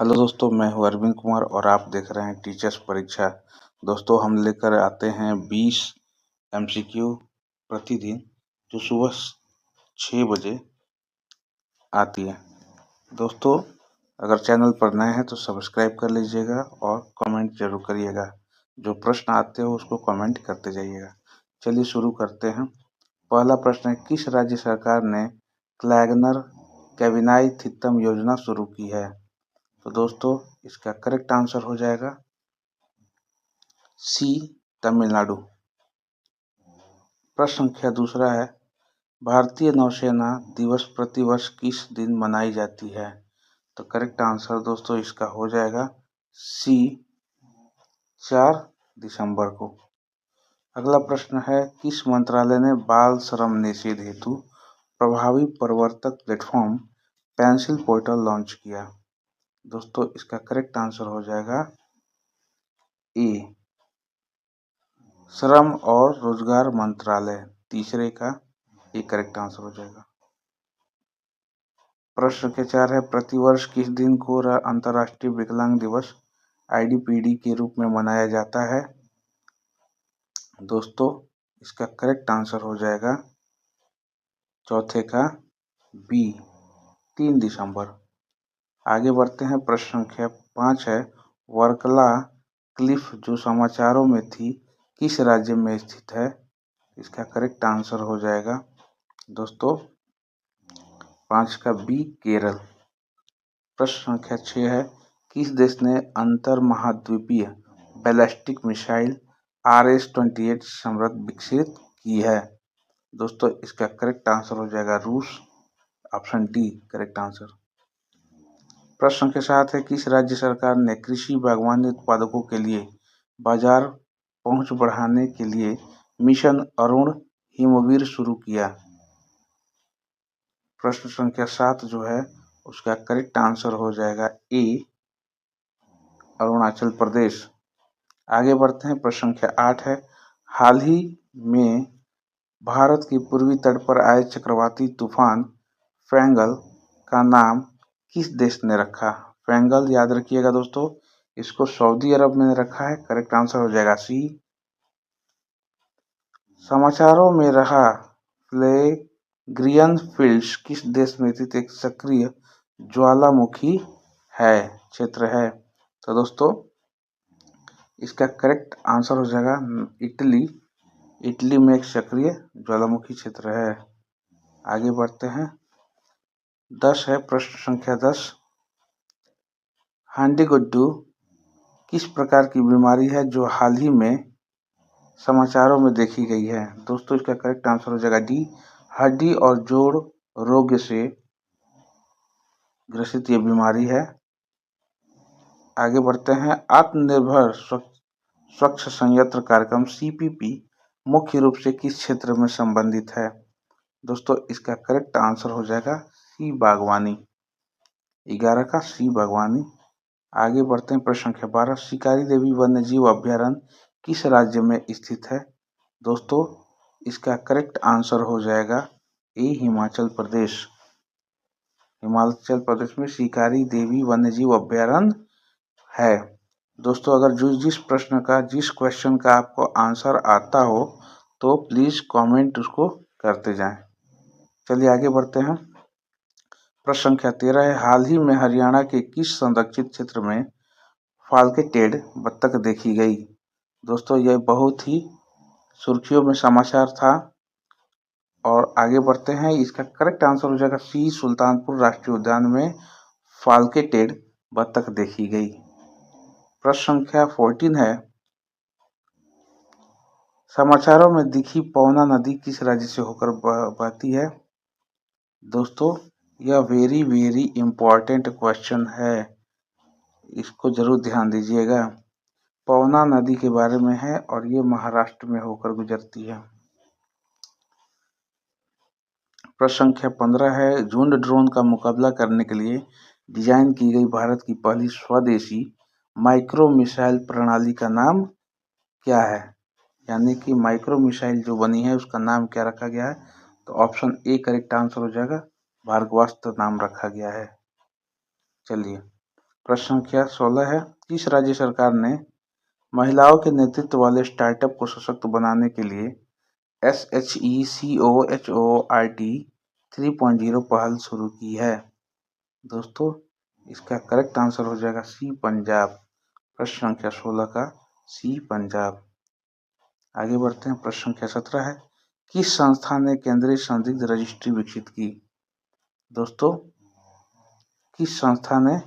Hello दोस्तों, मैं हूं अरविंद कुमार और आप देख रहे हैं टीचर्स परीक्षा। दोस्तों, हम लेकर आते हैं 20 एमसीक्यू प्रतिदिन, जो सुबह 6 बजे आती है। दोस्तों, अगर चैनल पर नए हैं तो सब्सक्राइब कर लीजिएगा और कमेंट जरूर करिएगा। जो प्रश्न आते हो उसको कमेंट करते जाइएगा। चलिए शुरू करते हैं। पहला प्रश्न है, किस राज्य सरकार ने क्लैगनर कैबिनाई थित्तम योजना शुरू की है? तो दोस्तों, इसका करेक्ट आंसर हो जाएगा सी, तमिलनाडु। प्रश्न संख्या दूसरा है, भारतीय नौसेना दिवस प्रतिवर्ष किस दिन मनाई जाती है? तो करेक्ट आंसर दोस्तों इसका हो जाएगा सी, 4 दिसंबर को। अगला प्रश्न है, किस मंत्रालय ने बाल श्रम निषेध हेतु प्रभावी प्रवर्तक प्लेटफॉर्म पेंसिल पोर्टल लॉन्च किया? दोस्तों, इसका करेक्ट आंसर हो जाएगा ए, श्रम और रोजगार मंत्रालय। तीसरे का ये करेक्ट आंसर हो जाएगा। प्रश्न के 4 है, प्रतिवर्ष किस दिन को अंतर्राष्ट्रीय विकलांग दिवस आईडीपीडी के रूप में मनाया जाता है? दोस्तों, इसका करेक्ट आंसर हो जाएगा चौथे का बी, 3 दिसंबर। आगे बढ़ते हैं। प्रश्न संख्या 5 है, वर्कला क्लिफ जो समाचारों में थी किस राज्य में स्थित है? इसका करेक्ट आंसर हो जाएगा दोस्तों 5 का बी, केरल। प्रश्न संख्या 6 है, किस देश ने अंतर महाद्वीपीय बैलिस्टिक मिसाइल RS-28 समृद्ध विकसित की है? दोस्तों, इसका करेक्ट आंसर हो जाएगा रूस, ऑप्शन डी करेक्ट आंसर। प्रश्न संख्या 7 है, किस राज्य सरकार ने कृषि बागवानी उत्पादकों के लिए बाजार पहुंच बढ़ाने के लिए मिशन अरुण हिमवीर शुरू किया? प्रश्न संख्या 7 जो है उसका करेक्ट आंसर हो जाएगा ए, अरुणाचल प्रदेश। आगे बढ़ते हैं। प्रश्न संख्या 8 है, हाल ही में भारत के पूर्वी तट पर आए चक्रवाती तूफान फेंगल का नाम किस देश ने रखा? फेंगल याद रखिएगा दोस्तों, इसको सऊदी अरब में रखा है। करेक्ट आंसर हो जाएगा सी। समाचारों में रहा फ्लैग्रियन फील्ड्स किस देश में स्थित एक सक्रिय ज्वालामुखी है, क्षेत्र है? तो दोस्तों, इसका करेक्ट आंसर हो जाएगा इटली। इटली में एक सक्रिय ज्वालामुखी क्षेत्र है। आगे बढ़ते हैं। 10 है, प्रश्न संख्या 10, हांडी-गुड्डू किस प्रकार की बीमारी है जो हाल ही में समाचारों में देखी गई है? दोस्तों, इसका करेक्ट आंसर हो जाएगा डी, हड्डी और जोड़ रोग से ग्रसित ये बीमारी है। आगे बढ़ते हैं। आत्मनिर्भर स्वच्छ संयंत्र कार्यक्रम CPP मुख्य रूप से किस क्षेत्र में संबंधित है? दोस्तों, इसका करेक्ट आंसर हो जाएगा सी, बागवानी। 11 का सी, बागवानी। आगे बढ़ते हैं। प्रश्न संख्या 12, शिकारी देवी वन्यजीव अभ्यारण्य किस राज्य में स्थित है? दोस्तों, इसका करेक्ट आंसर हो जाएगा ए, हिमाचल प्रदेश। हिमाचल प्रदेश में शिकारी देवी वन्यजीव अभ्यारण्य है। दोस्तों, अगर जिस क्वेश्चन का आपको आंसर आता हो तो प्लीज कमेंट उसको करते जाएं। चलिए आगे बढ़ते हैं। प्रश्न संख्या 13 है, हाल ही में हरियाणा के किस संरक्षित क्षेत्र में फाल्केटेड बत्तख देखी गई? दोस्तों, यह बहुत ही सुर्खियों में समाचार था। और आगे बढ़ते हैं। इसका करेक्ट आंसर हो जाएगा सी, सुल्तानपुर राष्ट्रीय उद्यान में फाल्केटेड बत्तख देखी गई। प्रश्न संख्या 14 है, समाचारों में दिखी पवना नदी किस राज्य से होकर बहती है? दोस्तों, यह वेरी वेरी इंपॉर्टेंट क्वेश्चन है, इसको जरूर ध्यान दीजिएगा। पवना नदी के बारे में है और ये महाराष्ट्र में होकर गुजरती है। प्रश्न संख्या 15 है, झुंड ड्रोन का मुकाबला करने के लिए डिजाइन की गई भारत की पहली स्वदेशी माइक्रो मिसाइल प्रणाली का नाम क्या है? यानी कि माइक्रो मिसाइल जो बनी है उसका नाम क्या रखा गया है? तो ऑप्शन ए करेक्ट आंसर हो जाएगा, भार्गवास्त्र नाम रखा गया है। चलिए प्रश्न संख्या 16 है, किस राज्य सरकार ने महिलाओं के नेतृत्व वाले स्टार्टअप को सशक्त बनाने के लिए SHECOHORT 3.0 पहल शुरू की है? दोस्तों, इसका करेक्ट आंसर हो जाएगा सी पंजाब। प्रश्न संख्या 16 का सी पंजाब। आगे बढ़ते हैं। प्रश्न संख्या 17 है, किस संस्था ने केंद्रीय संदिग्ध रजिस्ट्री विकसित की? दोस्तों, किस संस्था ने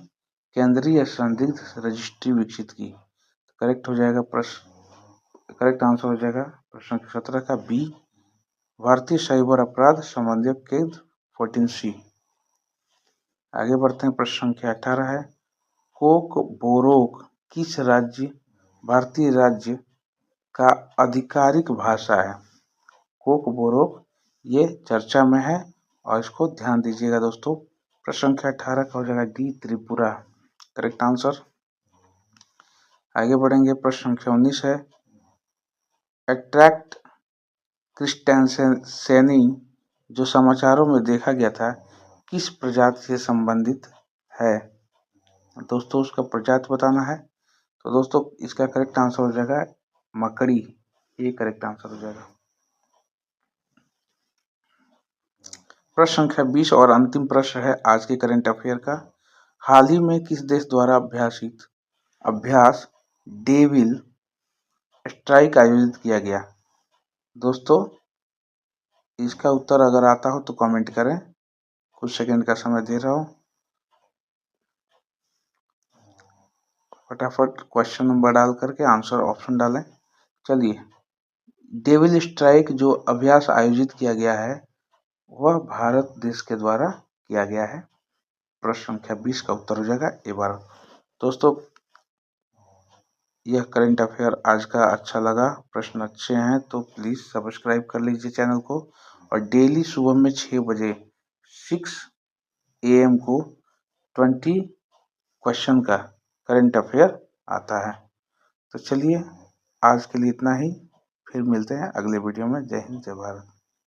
केंद्रीय संदिग्ध रजिस्ट्री विकसित की? करेक्ट हो जाएगा करेक्ट आंसर हो जाएगा प्रश्न संख्या 17 का बी, भारतीय साइबर अपराध समन्वयक केंद्र 14C। आगे बढ़ते हैं। प्रश्न संख्या 18 है, कोकबोरोक किस भारतीय राज्य का आधिकारिक भाषा है? कोकबोरोक ये चर्चा में है और इसको ध्यान दीजिएगा दोस्तों। प्रश्न संख्या 18 का हो जाएगा डी, त्रिपुरा। Correct answer. आगे बढ़ेंगे। प्रश्न संख्या 19 है, अट्रैक्ट क्रिस्टेंसेनी जो समाचारों में देखा गया था किस प्रजाति से संबंधित है? दोस्तों, उसका प्रजाति बताना है। तो दोस्तों, इसका करेक्ट आंसर हो जाएगा मकड़ी। ये करेक्ट आंसर हो जाएगा। प्रश्न संख्या 20 और अंतिम प्रश्न है आज के करंट अफेयर का, हाल ही में किस देश द्वारा अभ्यास डेविल स्ट्राइक आयोजित किया गया? दोस्तों, इसका उत्तर अगर आता हो तो कमेंट करें। कुछ सेकंड का समय दे रहा हूं, फटाफट क्वेश्चन नंबर डाल करके आंसर ऑप्शन डालें। चलिए, डेविल स्ट्राइक जो अभ्यास आयोजित किया गया है वह भारत देश के द्वारा किया गया है। प्रश्न संख्या 20 का उत्तर हो जाएगा ए बार। दोस्तों, यह करंट अफेयर आज का अच्छा लगा, प्रश्न अच्छे हैं तो प्लीज़ सब्सक्राइब कर लीजिए चैनल को। और डेली सुबह में 6 बजे 6 AM को 20 क्वेश्चन का करंट अफेयर आता है। तो चलिए, आज के लिए इतना ही, फिर मिलते हैं अगले वीडियो में। जय हिंद, जय भारत।